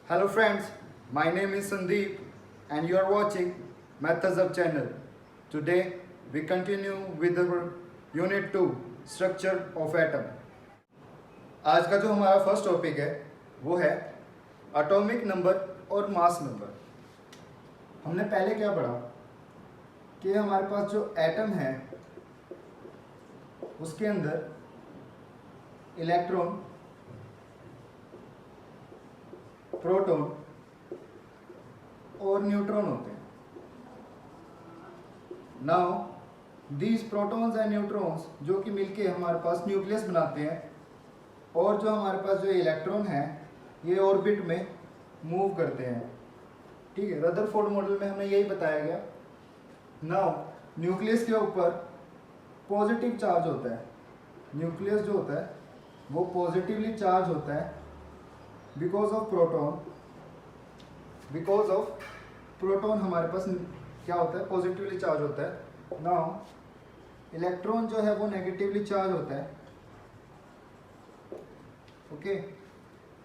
Hello friends, my name is Sandeep and you are watching Methods of channel. Today we continue with our Unit 2 Structure of Atom. आज का जो हमारा first topic है वो है atomic number और mass number. हमने पहले क्या पढ़ा कि हमारे पास जो एटम है उसके अंदर इलेक्ट्रॉन, प्रोटॉन और न्यूट्रॉन होते हैं। Now these protons and neutrons जो कि मिलके हमारे पास न्यूक्लियस बनाते हैं, और जो हमारे पास जो इलेक्ट्रॉन है ये ऑर्बिट में मूव करते हैं। ठीक है, रदरफोर्ड मॉडल में हमें यही बताया गया। नाउ न्यूक्लियस के ऊपर पॉजिटिव चार्ज होता है। न्यूक्लियस जो होता है वो पॉजिटिवली चार्ज होता है बिकॉज ऑफ प्रोटॉन हमारे पास क्या होता है, पॉजिटिवली चार्ज होता है। नाउ इलेक्ट्रॉन जो है वो नेगेटिवली चार्ज होता है। ओके,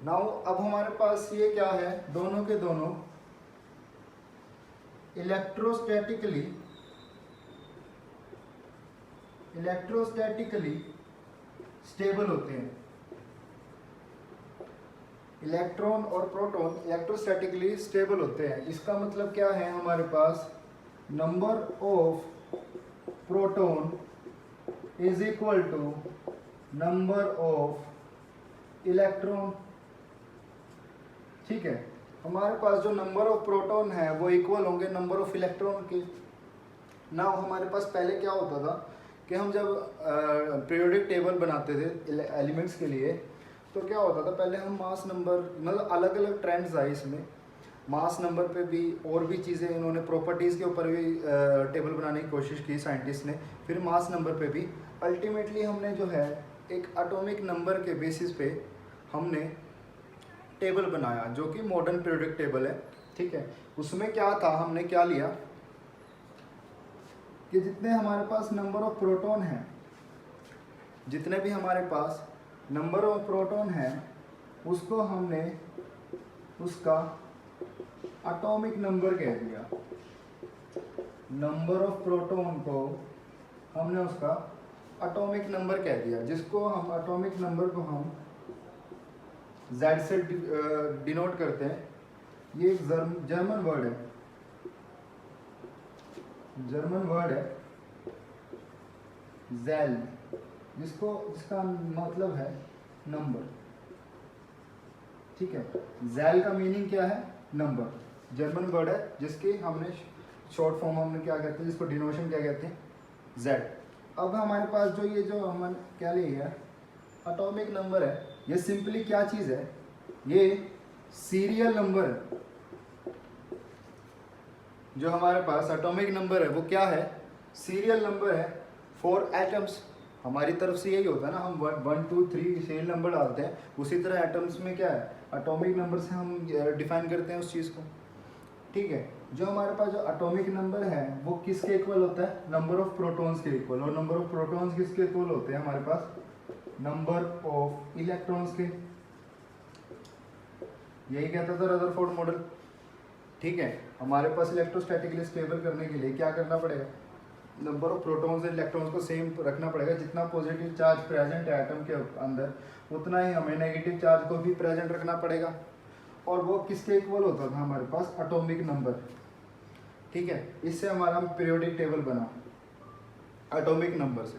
नाउ अब हमारे पास ये क्या है, दोनों के दोनों इलेक्ट्रोस्टैटिकली स्टेबल होते हैं। इलेक्ट्रॉन और प्रोटॉन इलेक्ट्रोस्टैटिकली स्टेबल होते हैं। इसका मतलब क्या है, हमारे पास number of proton is equal to number of electron. ठीक है, हमारे पास जो नंबर ऑफ प्रोटॉन है वो इक्वल होंगे नंबर ऑफ इलेक्ट्रॉन के। ना हमारे पास पहले क्या होता था कि हम जब पीरियोडिक टेबल बनाते थे एलिमेंट्स के लिए, तो क्या होता था, पहले हम मास नंबर, मतलब अलग अलग ट्रेंड्स आए इसमें। मास नंबर पे भी और भी चीज़ें, इन्होंने प्रॉपर्टीज़ के ऊपर भी टेबल बनाने की कोशिश की साइंटिस्ट ने, फिर मास नंबर पे भी। अल्टीमेटली हमने जो है एक एटॉमिक नंबर के बेसिस पे हमने टेबल बनाया जो कि मॉडर्न पीरियोडिक टेबल है। ठीक है, उसमें क्या था, हमने क्या लिया कि जितने हमारे पास नंबर ऑफ प्रोटॉन है, जितने भी हमारे पास नंबर ऑफ प्रोटॉन है उसको हमने उसका एटॉमिक नंबर कह दिया। नंबर ऑफ प्रोटॉन को हमने उसका एटॉमिक नंबर कह दिया, जिसको हम एटॉमिक नंबर को हम Z से डिनोट करते हैं। ये एक जर्मन वर्ड है ज़ेल, जिसका मतलब है नंबर। ठीक है, ज़ेल का मीनिंग क्या है, नंबर। जर्मन वर्ड है जिसकी हमने शॉर्ट फॉर्म हमने क्या कहते हैं, जिसको डिनोशन क्या कहते हैं, Z। अब हमारे पास जो हमने क्या लिया है, एटॉमिक नंबर है, ये सिंपली क्या चीज़ है, ये सीरियल नंबर है। जो हमारे पास एटॉमिक नंबर है वो क्या है, सीरियल नंबर है फॉर एटम्स। हमारी तरफ से यही होता है ना, हम 1 2 3 सीरियल नंबर डालते हैं, उसी तरह एटम्स में क्या है, एटॉमिक नंबर से हम डिफाइन करते हैं उस चीज़ को। ठीक है, जो हमारे पास जो एटॉमिक नंबर है वो किसके इक्वल होता है, नंबर ऑफ प्रोटॉन्स के इक्वल। और नंबर ऑफ प्रोटॉन्स किसके इक्वल होते हैं हमारे पास, नंबर ऑफ इलेक्ट्रॉन्स के। यही कहता था रदरफोर्ड मॉडल। ठीक है, हमारे पास इलेक्ट्रोस्टैटिकली स्टेबल करने के लिए क्या करना पड़ेगा, number of protons and electrons को सेम रखना पड़ेगा। जितना पॉजिटिव चार्ज प्रेजेंट है एटम के अंदर, उतना ही हमें नेगेटिव चार्ज को भी प्रेजेंट रखना पड़ेगा। और वो किसके इक्वल होता था, हमारे पास एटॉमिक नंबर। ठीक है, इससे हमारा पीरियोडिक टेबल बना एटॉमिक नंबर से।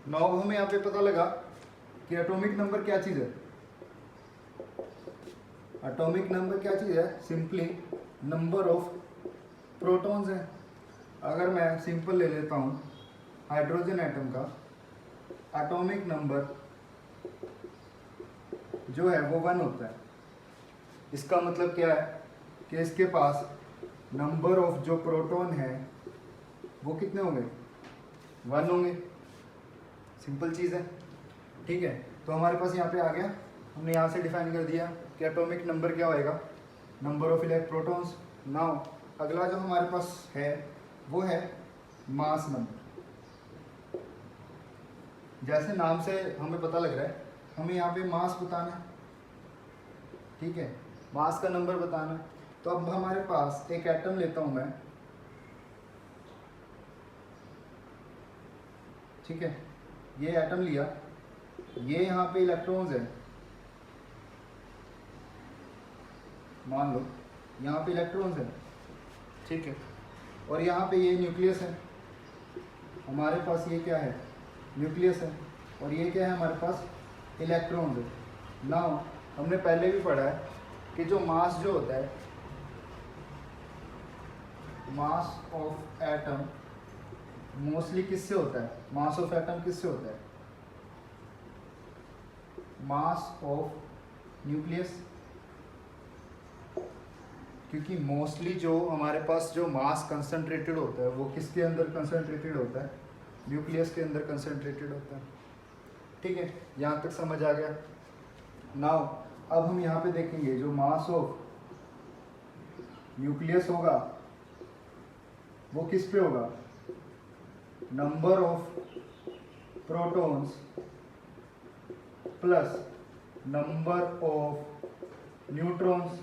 नाउ हमें यहाँ पे पता लगा कि एटॉमिक नंबर क्या चीज़ है। एटॉमिक नंबर क्या चीज़ है, सिंपली नंबर ऑफ प्रोटॉन्स है। अगर मैं सिंपल ले लेता हूँ, हाइड्रोजन एटम का एटॉमिक नंबर जो है वो 1 होता है। इसका मतलब क्या है कि इसके पास नंबर ऑफ जो प्रोटॉन है वो कितने होंगे, 1 होंगे। सिंपल चीज़ है। ठीक है, तो हमारे पास यहाँ पे आ गया, हमने यहाँ से डिफाइन कर दिया कि एटॉमिक नंबर क्या होएगा, नंबर ऑफ प्रोटॉन्स। नाउ अगला जो हमारे पास है वो है मास नंबर। जैसे नाम से हमें पता लग रहा है, हमें यहाँ पे मास बताना है, ठीक है, मास का नंबर बताना है। तो अब हमारे पास एक एटम लेता हूँ मैं, ठीक है, ये एटम लिया, ये यहाँ पे इलेक्ट्रॉन्स है, मान लो यहाँ पे इलेक्ट्रॉन्स है, ठीक है, और यहाँ पे ये न्यूक्लियस है, हमारे पास ये क्या है, न्यूक्लियस है, और ये क्या है हमारे पास, इलेक्ट्रॉन्स है। नाउ हमने पहले भी पढ़ा है कि जो मास जो होता है, मास ऑफ एटम मोस्टली किससे होता है, मास ऑफ एटम किससे होता है, मास ऑफ न्यूक्लियस, क्योंकि मोस्टली जो हमारे पास जो मास कंसंट्रेटेड होता है वो किसके अंदर कंसंट्रेटेड होता है, न्यूक्लियस के अंदर कंसंट्रेटेड होता है, ठीक है, यहाँ तक समझ आ गया। नाउ अब हम यहाँ पे देखेंगे जो मास ऑफ न्यूक्लियस होगा वो किस पे होगा, number of protons plus number of neutrons.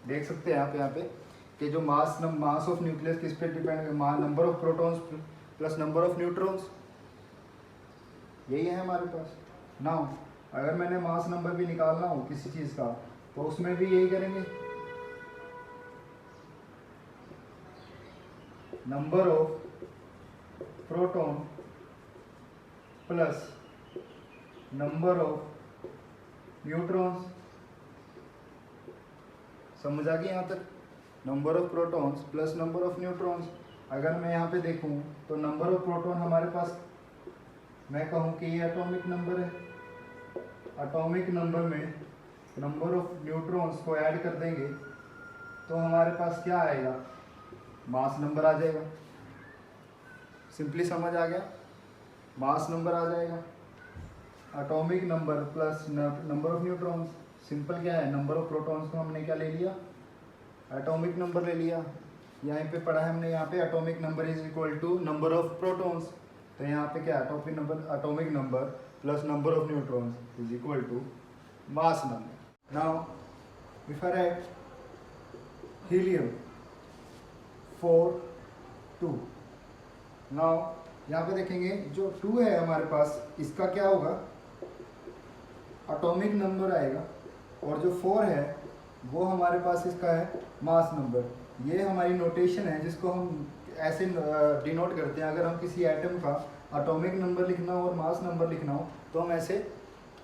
देख सकते हैं आप यहाँ पे कि जो मास ऑफ न्यूक्लियस किस पे डिपेंड है, number of protons plus number of neutrons, यही है हमारे पास। नाउ अगर मैंने मास नंबर भी निकालना हो किसी चीज़ का तो उसमें भी यही करेंगे, number of proton plus number of neutrons. समझ आ गई यहाँ तक, number of protons plus number of neutrons. अगर मैं यहाँ पे देखूँ तो नंबर ऑफ प्रोटॉन हमारे पास, मैं कहूँ कि ये एटॉमिक नंबर है, एटॉमिक नंबर में नंबर ऑफ न्यूट्रॉन्स को ऐड कर देंगे तो हमारे पास क्या आएगा, मास नंबर आ जाएगा। सिंपली समझ आ गया, मास नंबर आ जाएगा, atomic number plus number of neutrons. Simple क्या है, नंबर ऑफ प्रोटॉन्स को हमने क्या ले लिया, एटॉमिक नंबर ले लिया। यहाँ पे पढ़ा है हमने, यहाँ पे atomic number is equal to number of protons, तो यहाँ पे क्या, atomic number plus number of neutrons is equal to mass number. Now if I write helium 4 2, now यहाँ पे देखेंगे जो 2 है हमारे पास, इसका क्या होगा, एटॉमिक नंबर आएगा, और जो 4 है वो हमारे पास इसका है मास नंबर। ये हमारी नोटेशन है जिसको हम ऐसे डिनोट करते हैं। अगर हम किसी एटम का एटॉमिक नंबर लिखना हो और मास नंबर लिखना हो तो हम ऐसे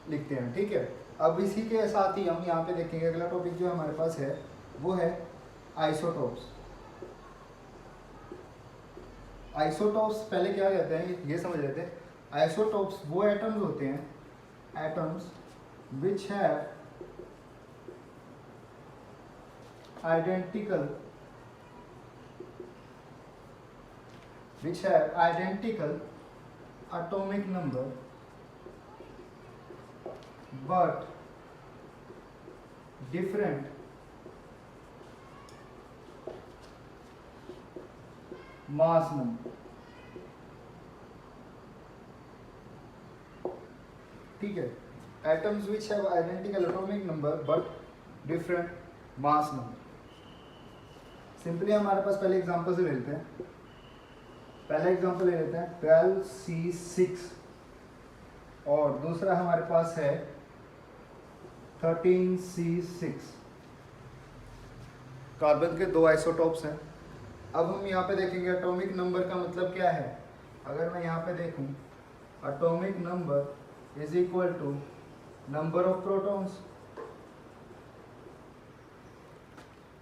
लिखते हैं, ठीक है। अब इसी के साथ ही हम यहाँ पे देखेंगे, अगला टॉपिक जो हमारे पास है वो है आइसोटोप्स। आइसोटोप्स पहले क्या कहते हैं ये समझ लेते हैं। आइसोटोप्स वो एटम्स होते हैं, atoms which have identical atomic number but different mass number, ठीक है। atoms which have identical atomic number but different mass number। Simply हमारे पास पहले एग्जांपल से ले लेते हैं। पहला एग्जांपल ले लेते हैं 12C6 और दूसरा हमारे पास है 13C6। कार्बन के 2 आइसोटोप्स हैं। अब हम यहाँ पे देखेंगे एटॉमिक नंबर का मतलब क्या है। अगर मैं यहाँ पे देखूँ, atomic number is equal to number of protons.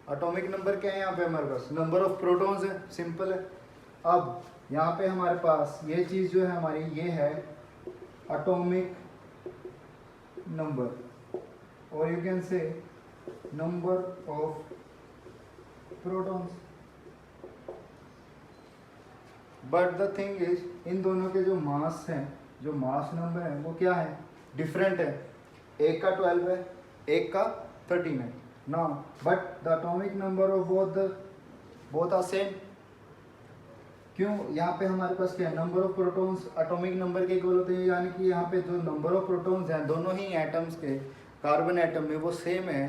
Atomic number क्या है यहाँ पे हमारे पास, नंबर ऑफ प्रोटॉन्स है, सिंपल है। अब यहाँ पे हमारे पास ये चीज़ जो है हमारी, ये है एटॉमिक नंबर और you can say number of protons. But the thing is, इन दोनों के जो मास हैं, जो मास नंबर है वो क्या है, डिफरेंट है। एक का 12 है, एक का 13 है। Now, but the atomic number of both are same। क्यों, यहाँ पे हमारे पास क्या है, number of protons atomic number के इक्वल होते हैं, यानी कि यहाँ पे जो नंबर ऑफ प्रोटॉन्स हैं दोनों ही एटम्स के कार्बन एटम में वो सेम है।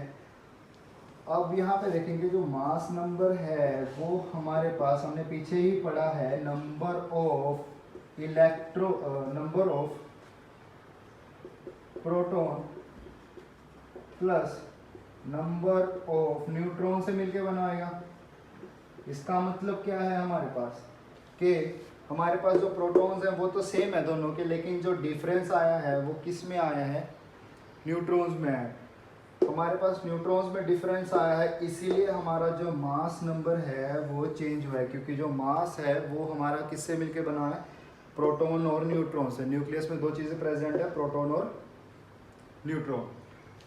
अब यहाँ पे देखेंगे जो मास नंबर है वो हमारे पास, हमने पीछे ही पढ़ा है, number of proton plus number of neutron से मिलके बनाएगा। इसका मतलब क्या है हमारे पास कि हमारे पास जो प्रोटॉन्स हैं वो तो सेम है दोनों के, लेकिन जो डिफरेंस आया है वो किस में आया है, न्यूट्रॉन्स में है। हमारे पास न्यूट्रॉन्स में डिफरेंस आया है, इसीलिए हमारा जो मास नंबर है वो चेंज हुआ है, क्योंकि जो मास है वो हमारा किससे मिलके बना है, प्रोटॉन और न्यूट्रॉन से। न्यूक्लियस में दो चीज़ें प्रेजेंट है, प्रोटॉन और न्यूट्रॉन,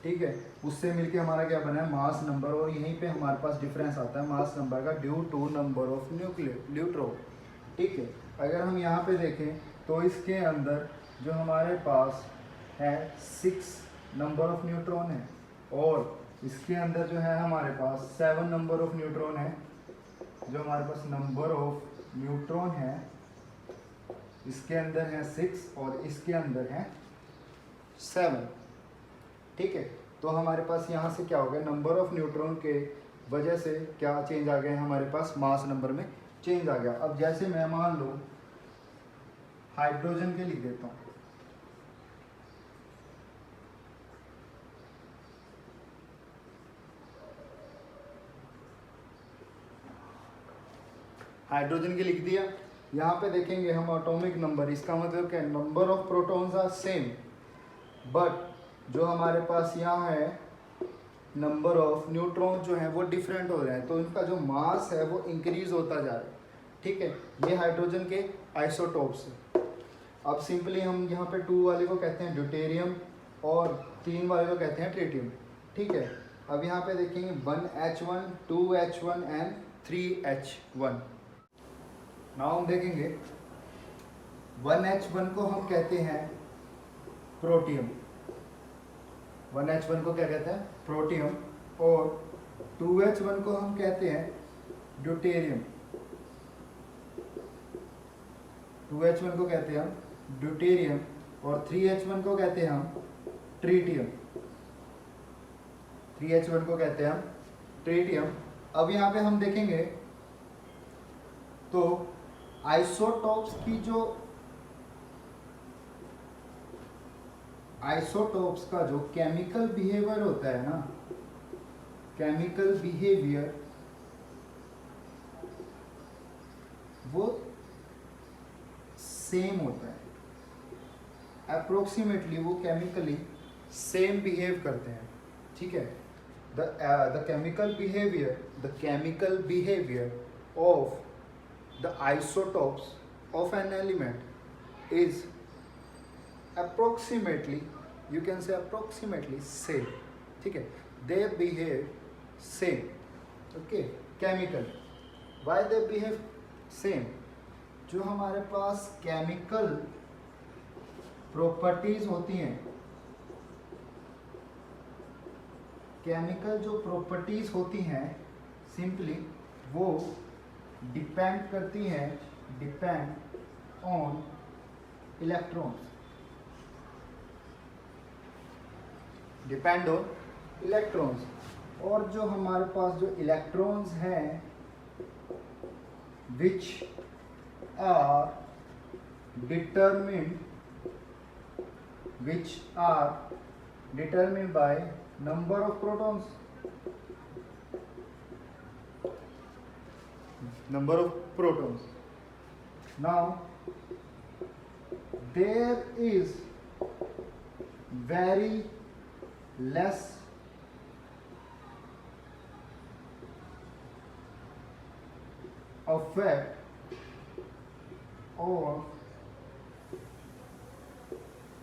ठीक है, उससे मिलके हमारा क्या बना है, मास नंबर। और यहीं पे हमारे पास डिफरेंस आता है मास नंबर का due to number of neutron, ठीक है। अगर हम यहाँ पे देखें तो इसके अंदर जो हमारे पास है 6 नंबर ऑफ न्यूट्रॉन है, और इसके अंदर जो है हमारे पास 7 नंबर ऑफ न्यूट्रॉन है। जो हमारे पास नंबर ऑफ न्यूट्रॉन है इसके अंदर है 6 और इसके अंदर है 7, ठीक है। तो हमारे पास यहाँ से क्या हो गया, नंबर ऑफ न्यूट्रॉन के वजह से क्या चेंज आ गया, हमारे पास मास नंबर में चेंज आ गया। अब जैसे मैं मान लो हाइड्रोजन के लिख देता हूँ, हाइड्रोजन के लिख दिया। यहाँ पे देखेंगे हम एटॉमिक नंबर, इसका मतलब क्या है, number of protons are same, but जो हमारे पास यहाँ है नंबर ऑफ न्यूट्रॉन जो है वो डिफरेंट हो रहे हैं, तो इनका जो मास है वो इंक्रीज होता जा रहा है, ठीक है। ये हाइड्रोजन के आइसोटोप्स है। अब सिंपली हम यहाँ पे 2 वाले को कहते हैं ड्यूटेरियम और 3 वाले को कहते हैं ट्रिटियम, ठीक है। अब यहाँ पे देखेंगे 1H1 2H1 and 3H1। Now हम देखेंगे 1H1 को हम कहते हैं प्रोटियम, 1H1 को क्या कहते हैं, प्रोटियम, और 2H1 को हम कहते हैं ड्यूटेरियम, 2H1 को कहते हैं हम ड्यूटेरियम, और 3H1 को कहते हैं हम ट्रिटियम, 3H1 को कहते हैं हम ट्रिटियम। अब यहाँ पे हम देखेंगे तो आइसोटोप्स की जो आइसोटोप्स का जो केमिकल बिहेवियर होता है ना, केमिकल बिहेवियर वो सेम होता है, अप्रोक्सीमेटली वो केमिकली सेम बिहेव करते हैं, ठीक है। The chemical behaviour of the isotopes of an element is approximately, you can say approximately same, ठीक है, they behave same, okay, chemical, why they behave same, जो हमारे पास केमिकल प्रॉपर्टीज होती हैं, केमिकल जो प्रॉपर्टीज होती हैं सिंपली वो डिपेंड करती हैं, depend on electrons, depend on electrons. और जो हमारे पास जो इलेक्ट्रॉन्स हैं which are determined by number of protons, number of protons. Now there is very less effect of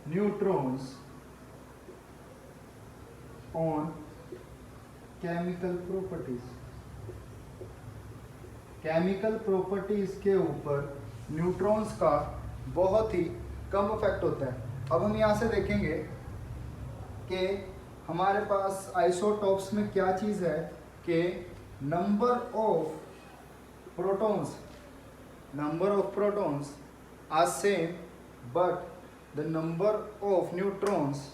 neutrons on chemical properties, chemical properties के ऊपर न्यूट्रॉन्स का बहुत ही कम इफेक्ट होता है। अब हम यहाँ से देखेंगे कि हमारे पास आइसोटोप्स में क्या चीज़ है कि number of protons number of protons are same but the number of neutrons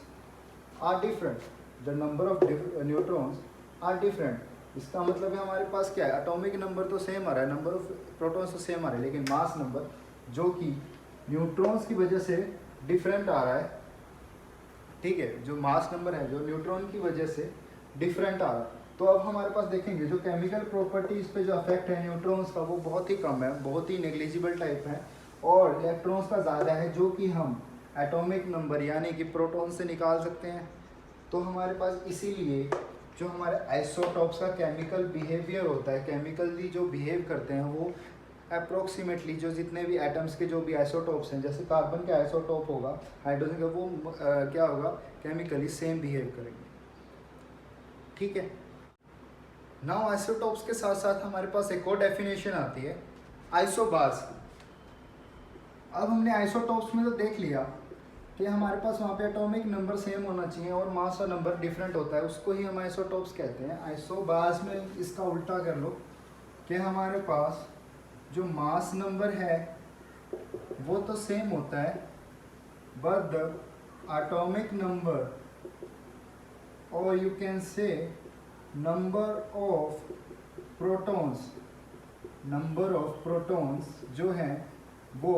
are different. The number of neutrons are different. इसका मतलब है हमारे पास क्या है, एटॉमिक नंबर तो सेम आ रहा है, नंबर ऑफ प्रोटॉन्स तो सेम आ रहा है, लेकिन मास नंबर जो कि न्यूट्रॉन्स की वजह से डिफरेंट आ रहा है, ठीक है, जो मास नंबर है जो न्यूट्रॉन की वजह से डिफरेंट आ रहा है। तो अब हमारे पास देखेंगे जो केमिकल प्रॉपर्टीज़ पे जो अफेक्ट है न्यूट्रॉन्स का वो बहुत ही कम है, बहुत ही नेग्लिजिबल टाइप है, और इलेक्ट्रॉन्स का ज़्यादा है जो कि हम एटॉमिक नंबर यानी कि प्रोटॉन से निकाल सकते हैं। तो हमारे पास इसीलिए जो हमारे आइसोटॉप्स का केमिकल बिहेवियर होता है, केमिकली जो बिहेव करते हैं वो अप्रोक्सीमेटली जो जितने भी एटम्स के जो भी आइसोटॉप्स हैं, जैसे कार्बन का आइसोटॉप होगा, हाइड्रोजन का, वो क्या होगा, केमिकली सेम बिहेव करेंगे, ठीक है। नाउ आइसोटॉप्स के साथ साथ हमारे पास एक और डेफिनेशन आती है आइसोबार्स की। अब हमने आइसोटॉप्स में तो देख लिया कि हमारे पास वहाँ पे एटॉमिक नंबर सेम होना चाहिए और मास का नंबर डिफरेंट होता है, उसको ही हम आइसोटॉप्स कहते हैं। आइसोबार्स में इसका उल्टा कर लो कि हमारे पास जो मास नंबर है वो तो सेम होता है बट द एटॉमिक नंबर और you can say number of protons जो हैं वो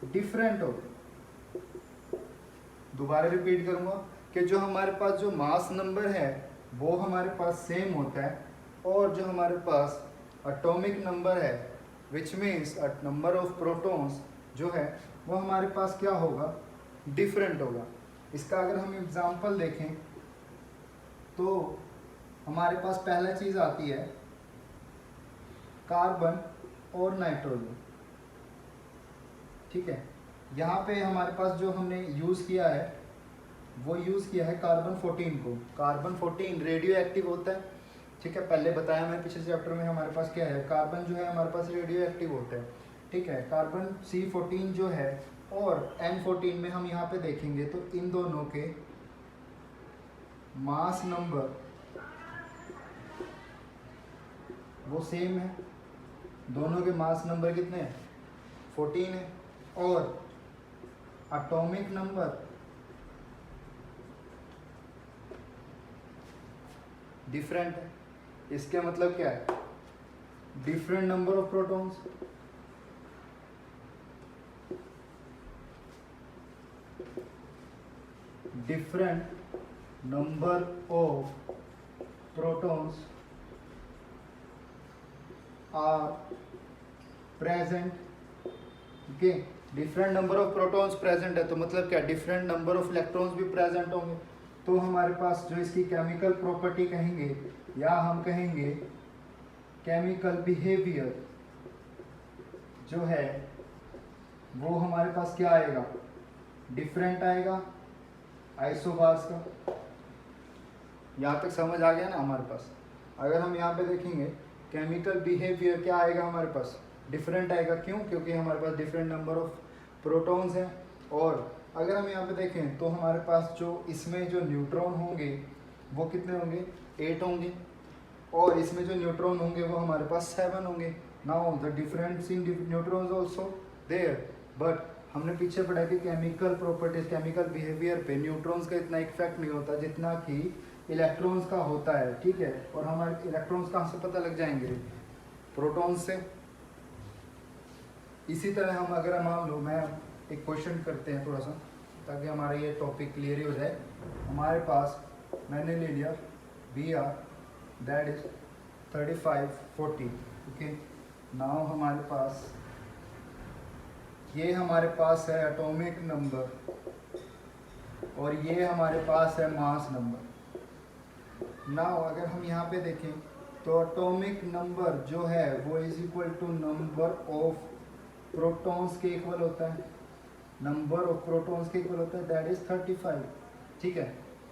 डिफरेंट होते। दोबारा रिपीट करूँगा कि जो हमारे पास जो मास नंबर है वो हमारे पास सेम होता है और जो हमारे पास एटॉमिक नंबर है which means number of protons जो है वो हमारे पास क्या होगा, डिफरेंट होगा। इसका अगर हम एग्जांपल देखें तो हमारे पास पहला चीज़ आती है कार्बन और नाइट्रोजन, ठीक है। यहाँ पे हमारे पास जो हमने यूज़ किया है वो यूज़ किया है कार्बन 14 को। कार्बन 14 रेडियो एक्टिव होता है, ठीक है, पहले बताया मैंने पिछले चैप्टर में हमारे पास क्या है, कार्बन जो है हमारे पास रेडियो एक्टिव होता है, ठीक है। कार्बन C14 जो है और N14 में हम यहाँ पे देखेंगे तो इन दोनों के मास नंबर वो सेम है, दोनों के मास नंबर कितने हैं, 14 है, और एटॉमिक नंबर डिफरेंट है। इसका मतलब क्या है, different number of protons, different number of protons are present, okay. Different number of protons present है तो मतलब क्या, डिफरेंट नंबर ऑफ इलेक्ट्रॉन्स भी प्रेजेंट होंगे। तो हमारे पास जो इसकी केमिकल प्रॉपर्टी कहेंगे या हम कहेंगे केमिकल बिहेवियर जो है वो हमारे पास क्या आएगा, डिफरेंट आएगा आइसोबार्स का। यहाँ तक समझ आ गया ना हमारे पास। अगर हम यहाँ पे देखेंगे केमिकल बिहेवियर क्या आएगा हमारे पास, डिफरेंट आएगा। क्यों, क्योंकि हमारे पास डिफरेंट नंबर ऑफ प्रोटॉन्स हैं। और अगर हम यहाँ पे देखें तो हमारे पास जो इसमें जो न्यूट्रॉन होंगे वो कितने होंगे, 8 होंगे, और इसमें जो न्यूट्रॉन होंगे वो हमारे पास 7 होंगे। Now the difference in neutrons also there, but हमने पीछे पढ़ा कि केमिकल प्रॉपर्टीज, केमिकल बिहेवियर पे न्यूट्रॉन्स का इतना इफेक्ट नहीं होता जितना कि इलेक्ट्रॉन्स का होता है, ठीक है। और हमारे इलेक्ट्रॉन्स कहाँ से पता लग जाएंगे, प्रोटॉन्स से। इसी तरह हम अगर मान लो, मैं एक क्वेश्चन करते हैं थोड़ा सा ताकि हमारा ये टॉपिक क्लियर ही हो जाए। हमारे पास मैंने ले लिया Br that is 3540, okay. Now हमारे पास ये हमारे पास है एटॉमिक नंबर और ये हमारे पास है मास नंबर। नाउ अगर हम यहाँ पे देखें तो एटॉमिक नंबर जो है वो is equal to number of protons के इक्वल होता है, नंबर ऑफ प्रोटॉन्स के इक्वल होता है, दैट इज 35, ठीक है।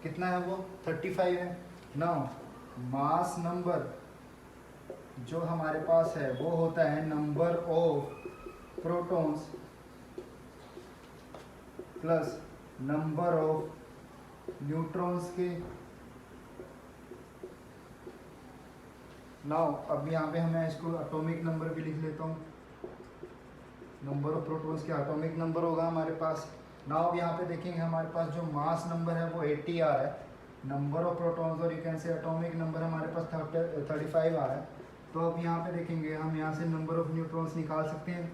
कितना है वो, 35 है। नाउ मास नंबर जो हमारे पास है वो होता है number of protons plus number of neutrons के। नाउ अब यहाँ पे मैं इसको एटॉमिक नंबर भी लिख लेता हूँ, नंबर ऑफ प्रोटॉन्स क्या एटॉमिक नंबर होगा हमारे पास। नाउ यहाँ पे देखेंगे हमारे पास जो मास नंबर है वो 80 आ रहा है, नंबर ऑफ प्रोटॉन्स और यू कैन से एटॉमिक नंबर हमारे पास 35 आ रहा है। तो अब यहाँ पे देखेंगे हम यहाँ से नंबर ऑफ न्यूट्रॉन्स निकाल सकते हैं,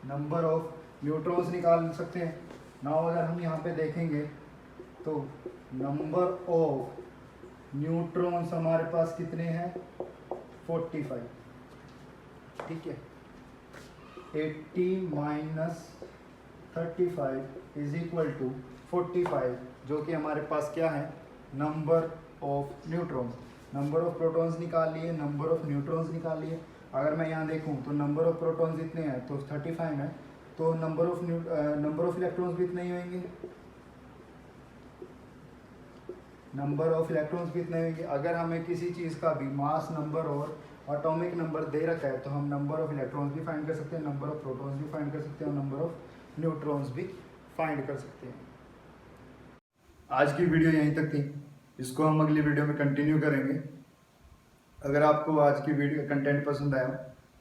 नंबर ऑफ न्यूट्रॉन्स निकाल सकते हैं। नाउ अगर हम यहाँ पे देखेंगे तो नंबर ऑफ न्यूट्रॉन्स हमारे पास कितने हैं 45, ठीक है। 80 माइनस 35 इज इक्वल टू 45, जो कि हमारे पास क्या है number of neutrons. Number of protons निकाल लिए, नंबर ऑफ न्यूट्रॉन्स निकाल लिए। अगर मैं यहाँ देखूँ तो नंबर ऑफ प्रोटॉन्स इतने हैं तो 35 है, तो नंबर ऑफ इलेक्ट्रॉन्स भी इतने ही होंगे, नंबर ऑफ इलेक्ट्रॉन्स भी इतने होंगे। अगर हमें किसी चीज़ का भी मास नंबर और एटॉमिक नंबर दे रखा है तो हम नंबर ऑफ इलेक्ट्रॉन्स भी फाइंड कर सकते हैं, नंबर ऑफ प्रोटॉन्स भी फाइंड कर सकते हैं और नंबर ऑफ न्यूट्रॉन्स भी फाइंड कर सकते हैं। आज की वीडियो यहीं तक थी, इसको हम अगली वीडियो में कंटिन्यू करेंगे। अगर आपको आज की वीडियो कंटेंट पसंद आया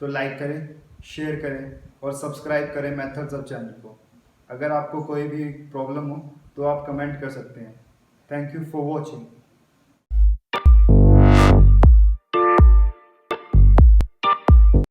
तो लाइक करें, शेयर करें और सब्सक्राइब करें मेथड्स ऑफ चैनल को। अगर आपको कोई भी प्रॉब्लम हो तो आप कमेंट कर सकते हैं। Thank you for watching.